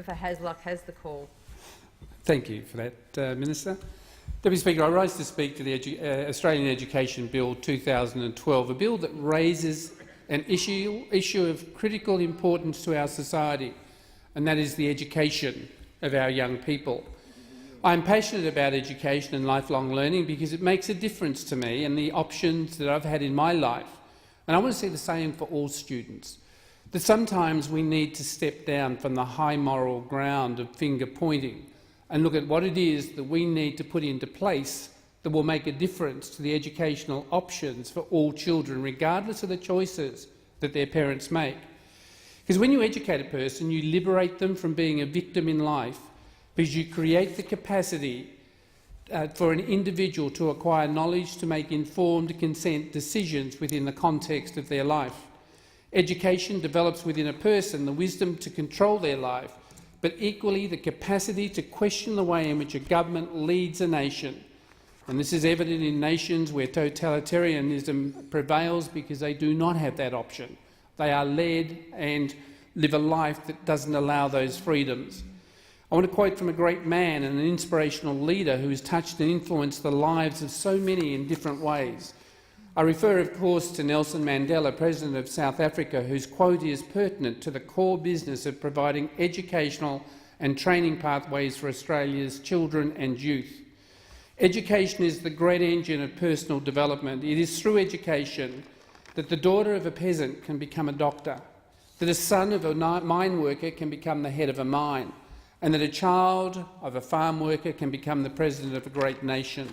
Member for Hasluck has the call. Thank you for that, Minister. Deputy Speaker, I rise to speak to the Australian Education Bill 2012, a bill that raises an issue of critical importance to our society, and that is the education of our young people. I am passionate about education and lifelong learning because it makes a difference to me and the options that I've had in my life. And I want to see the same for all students, that sometimes we need to step down from the high moral ground of finger-pointing and look at what it is that we need to put into place that will make a difference to the educational options for all children, regardless of the choices that their parents make. Because when you educate a person, you liberate them from being a victim in life, because you create the capacity for an individual to acquire knowledge to make informed consent decisions within the context of their life. Education develops within a person the wisdom to control their life, but equally the capacity to question the way in which a government leads a nation. And this is evident in nations where totalitarianism prevails because they do not have that option. They are led and live a life that doesn't allow those freedoms. I want to quote from a great man and an inspirational leader who has touched and influenced the lives of so many in different ways. I refer, of course, to Nelson Mandela, President of South Africa, whose quote is pertinent to the core business of providing educational and training pathways for Australia's children and youth. Education is the great engine of personal development. It is through education that the daughter of a peasant can become a doctor, that a son of a mine worker can become the head of a mine, and that a child of a farm worker can become the president of a great nation.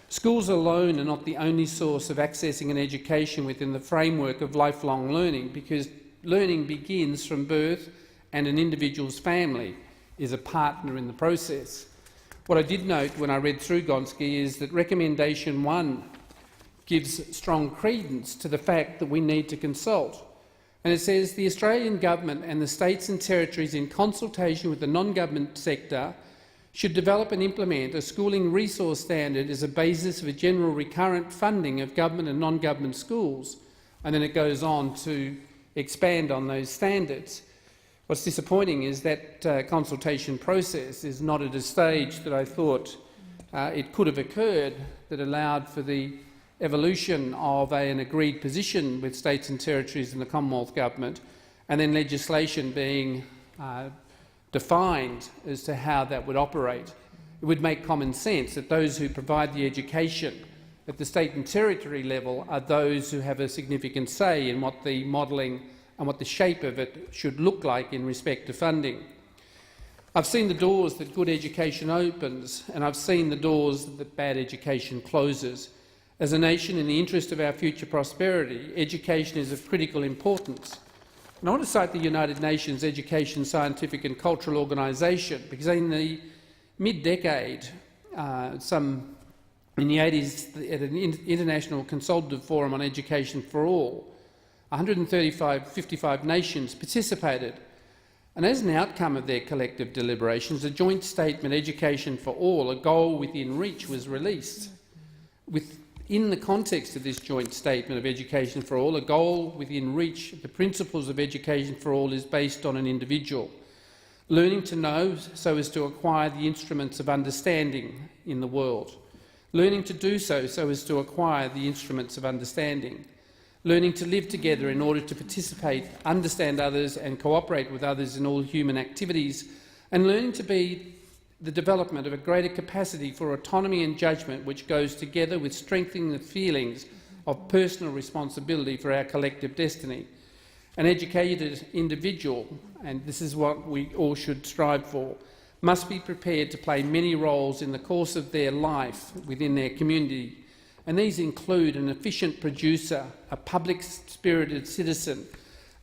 Schools alone are not the only source of accessing an education within the framework of lifelong learning, because learning begins from birth and an individual's family is a partner in the process. What I did note when I read through Gonski is that recommendation 1 gives strong credence to the fact that we need to consult. And it says the Australian government and the states and territories, in consultation with the non-government sector, should develop and implement a schooling resource standard as a basis for general recurrent funding of government and non-government schools. And then it goes on to expand on those standards. What's disappointing is that consultation process is not at a stage that I thought it could have occurred that allowed for the evolution of an agreed position with states and territories and the Commonwealth Government, and then legislation being defined as to how that would operate. It would make common sense that those who provide the education at the state and territory level are those who have a significant say in what the modelling and what the shape of it should look like in respect to funding. I've seen the doors that good education opens, and I've seen the doors that bad education closes. As a nation, in the interest of our future prosperity, education is of critical importance. And I want to cite the United Nations Education, Scientific and Cultural Organisation, because in the mid-decade, in the 80s, at an international consultative forum on education for all, 55 nations participated. And as an outcome of their collective deliberations, a joint statement, Education for All, a goal within reach, was released. In the context of this joint statement of Education for All, a goal within reach, the principles of Education for All is based on an individual learning to know so as to acquire the instruments of understanding in the world, learning to do so as to acquire the instruments of understanding, learning to live together in order to participate, understand others and cooperate with others in all human activities, and learning to be the development of a greater capacity for autonomy and judgment, which goes together with strengthening the feelings of personal responsibility for our collective destiny. An educated individual, and this is what we all should strive for, must be prepared to play many roles in the course of their life within their community, and these include an efficient producer, a public-spirited citizen,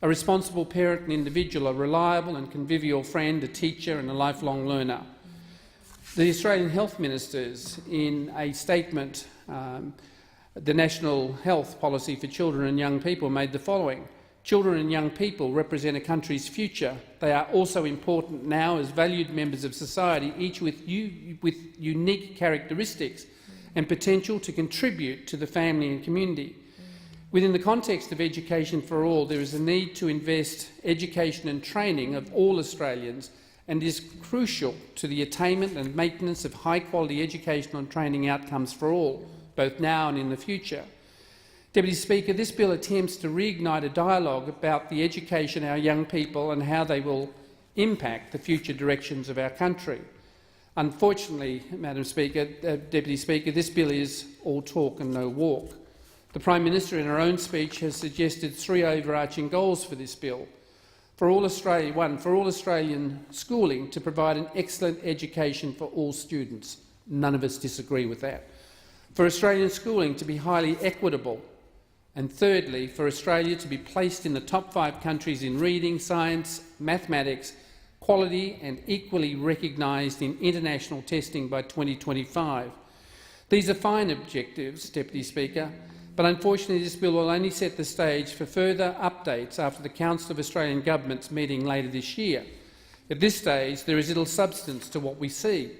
a responsible parent and individual, a reliable and convivial friend, a teacher and a lifelong learner. The Australian Health Ministers, in a statement, the National Health Policy for Children and Young People, made the following: children and young people represent a country's future. They are also important now as valued members of society, each with unique characteristics and potential to contribute to the family and community. Within the context of Education for All, there is a need to invest education and training of all Australians and is crucial to the attainment and maintenance of high-quality educational and training outcomes for all, both now and in the future. Deputy Speaker, this bill attempts to reignite a dialogue about the education of our young people and how they will impact the future directions of our country. Unfortunately, Madam Speaker, Deputy Speaker, this bill is all talk and no walk. The Prime Minister, in her own speech, has suggested 3 overarching goals for this bill. For all Australia, 1, for all Australian schooling to provide an excellent education for all students. None of us disagree with that. For Australian schooling to be highly equitable. And thirdly, for Australia to be placed in the top 5 countries in reading, science, mathematics, quality and equally recognised in international testing by 2025. These are fine objectives, Deputy Speaker, but unfortunately this bill will only set the stage for further updates after the Council of Australian Governments meeting later this year. At this stage, there is little substance to what we see.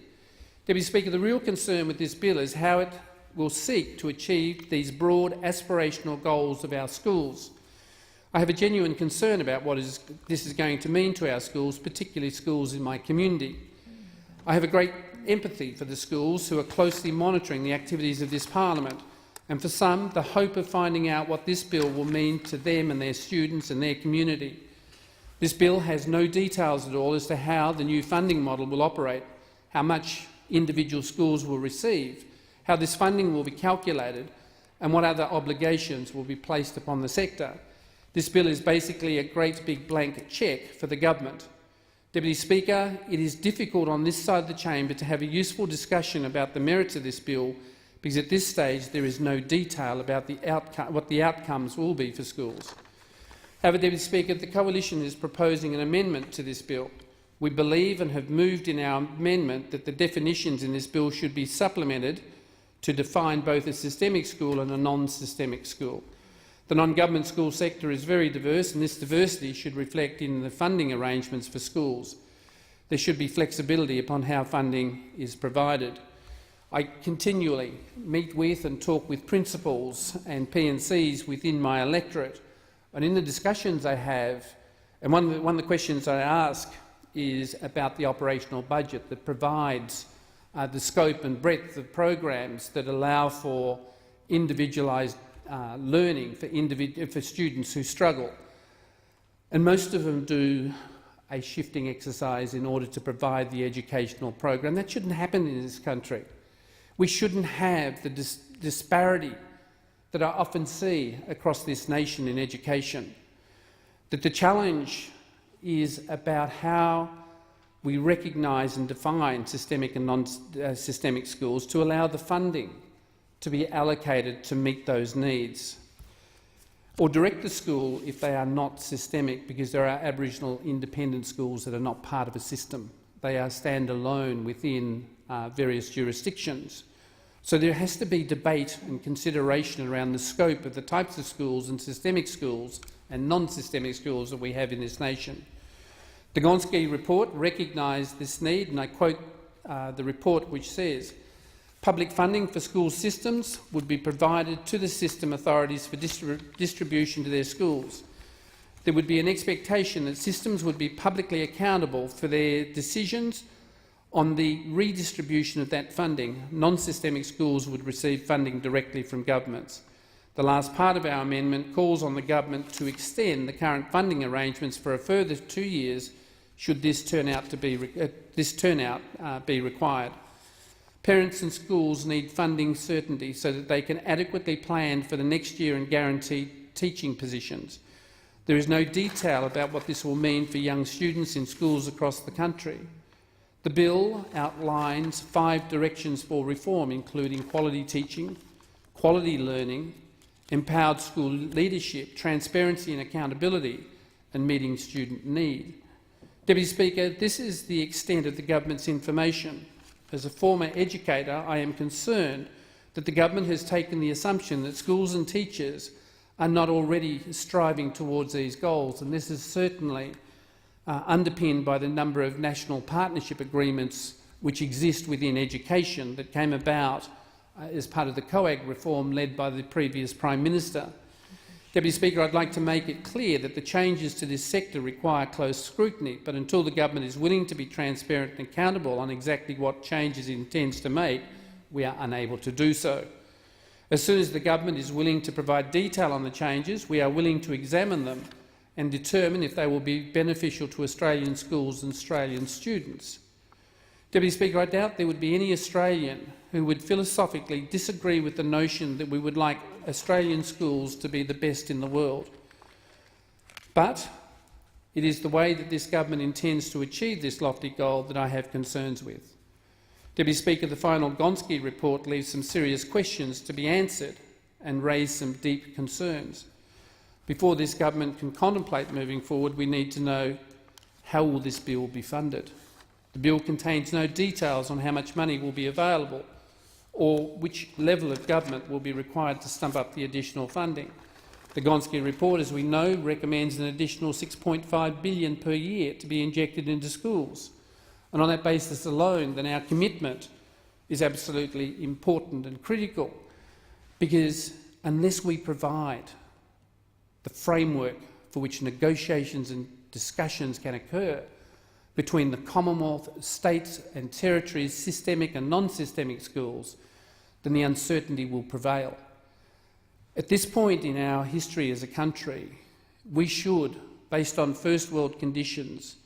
Deputy Speaker, the real concern with this bill is how it will seek to achieve these broad aspirational goals of our schools. I have a genuine concern about what this is going to mean to our schools, particularly schools in my community. I have a great empathy for the schools who are closely monitoring the activities of this parliament, and for some, the hope of finding out what this bill will mean to them and their students and their community. This bill has no details at all as to how the new funding model will operate, how much individual schools will receive, how this funding will be calculated, and what other obligations will be placed upon the sector. This bill is basically a great big blank cheque for the government. Deputy Speaker, it is difficult on this side of the chamber to have a useful discussion about the merits of this bill because at this stage there is no detail about what the outcomes will be for schools. However, Deputy Speaker, the Coalition is proposing an amendment to this bill. We believe and have moved in our amendment that the definitions in this bill should be supplemented to define both a systemic school and a non-systemic school. The non-government school sector is very diverse, and this diversity should reflect in the funding arrangements for schools. There should be flexibility upon how funding is provided. I continually meet with and talk with principals and P&Cs within my electorate, and in the discussions I have, and one of the questions I ask is about the operational budget that provides the scope and breadth of programs that allow for individualised learning for students who struggle. And most of them do a shifting exercise in order to provide the educational program. That shouldn't happen in this country. We shouldn't have the disparity that I often see across this nation in education. That the challenge is about how we recognise and define systemic and non-systemic schools to allow the funding to be allocated to meet those needs, or direct the school if they are not systemic, because there are Aboriginal independent schools that are not part of a system. They are standalone within various jurisdictions. So there has to be debate and consideration around the scope of the types of schools and systemic schools and non-systemic schools that we have in this nation. The Gonski report recognised this need, and I quote the report, which says, "Public funding for school systems would be provided to the system authorities for distribution to their schools. There would be an expectation that systems would be publicly accountable for their decisions on the redistribution of that funding. Non-systemic schools would receive funding directly from governments." The last part of our amendment calls on the government to extend the current funding arrangements for a further 2 years should this turnout be required. Parents and schools need funding certainty so that they can adequately plan for the next year and guarantee teaching positions. There is no detail about what this will mean for young students in schools across the country. The bill outlines 5 directions for reform, including quality teaching, quality learning, empowered school leadership, transparency and accountability, and meeting student need. Deputy Speaker, this is the extent of the government's information. As a former educator, I am concerned that the government has taken the assumption that schools and teachers are not already striving towards these goals, and this is certainly underpinned by the number of national partnership agreements which exist within education that came about as part of the COAG reform led by the previous Prime Minister. Deputy Speaker, I'd like to make it clear that the changes to this sector require close scrutiny, but until the government is willing to be transparent and accountable on exactly what changes it intends to make, we are unable to do so. As soon as the government is willing to provide detail on the changes, we are willing to examine them and determine if they will be beneficial to Australian schools and Australian students. Deputy Speaker, I doubt there would be any Australian who would philosophically disagree with the notion that we would like Australian schools to be the best in the world. But it is the way that this government intends to achieve this lofty goal that I have concerns with. Deputy Speaker, the final Gonski report leaves some serious questions to be answered and raise some deep concerns. Before this government can contemplate moving forward, we need to know how will this bill be funded. The bill contains no details on how much money will be available or which level of government will be required to stump up the additional funding. The Gonski report, as we know, recommends an additional $6.5 billion per year to be injected into schools. And on that basis alone, then our commitment is absolutely important and critical, because unless we provide the framework for which negotiations and discussions can occur between the Commonwealth, states and territories, systemic and non-systemic schools, then the uncertainty will prevail. At this point in our history as a country, we should, based on first world conditions,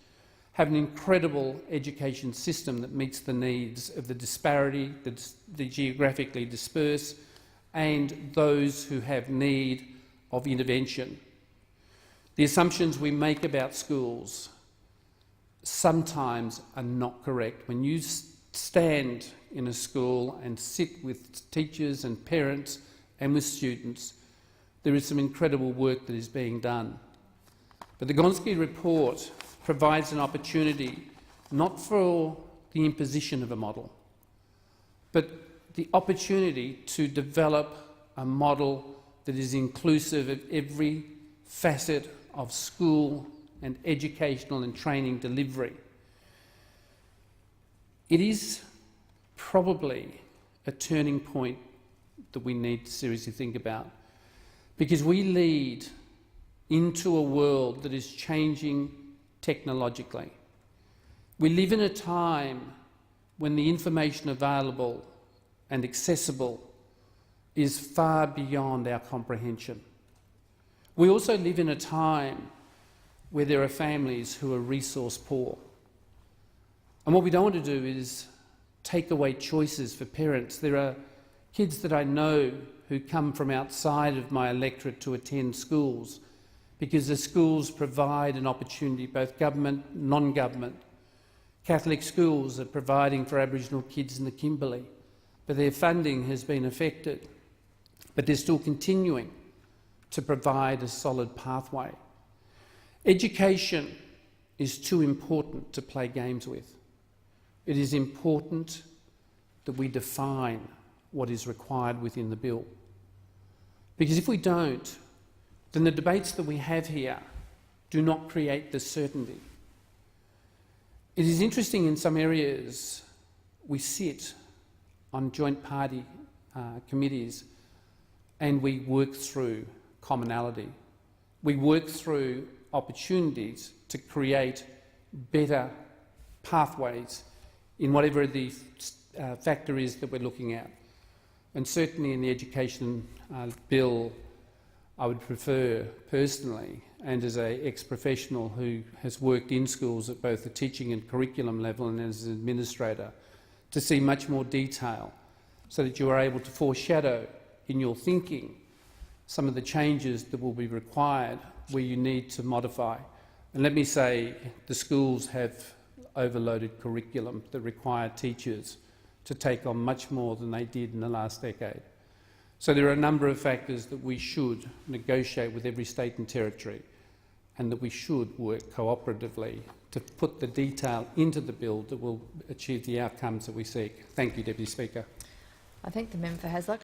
have an incredible education system that meets the needs of the disparity, the geographically dispersed, and those who have need of intervention. The assumptions we make about schools sometimes are not correct. When you stand in a school and sit with teachers and parents and with students, there is some incredible work that is being done. But the Gonski report provides an opportunity not for the imposition of a model, but the opportunity to develop a model that is inclusive of every facet of school and educational and training delivery. It is probably a turning point that we need to seriously think about, because we lead into a world that is changing technologically. We live in a time when the information available and accessible is far beyond our comprehension. We also live in a time where there are families who are resource poor. And what we don't want to do is take away choices for parents. There are kids that I know who come from outside of my electorate to attend schools because the schools provide an opportunity, both government, non-government. Catholic schools are providing for Aboriginal kids in the Kimberley, but their funding has been affected. But they're still continuing to provide a solid pathway. Education is too important to play games with. It is important that we define what is required within the bill. Because if we don't, then the debates that we have here do not create the certainty. It is interesting, in some areas we sit on joint party committees and we work through commonality. We work through opportunities to create better pathways in whatever the factor is that we're looking at. And certainly in the education bill, I would prefer personally, and as an ex-professional who has worked in schools at both the teaching and curriculum level and as an administrator, to see much more detail so that you are able to foreshadow in your thinking some of the changes that will be required where you need to modify. And let me say, the schools have overloaded curriculum that require teachers to take on much more than they did in the last decade. So there are a number of factors that we should negotiate with every state and territory, and that we should work cooperatively to put the detail into the bill that will achieve the outcomes that we seek. Thank you, Deputy Speaker. I thank the member for Hasluck.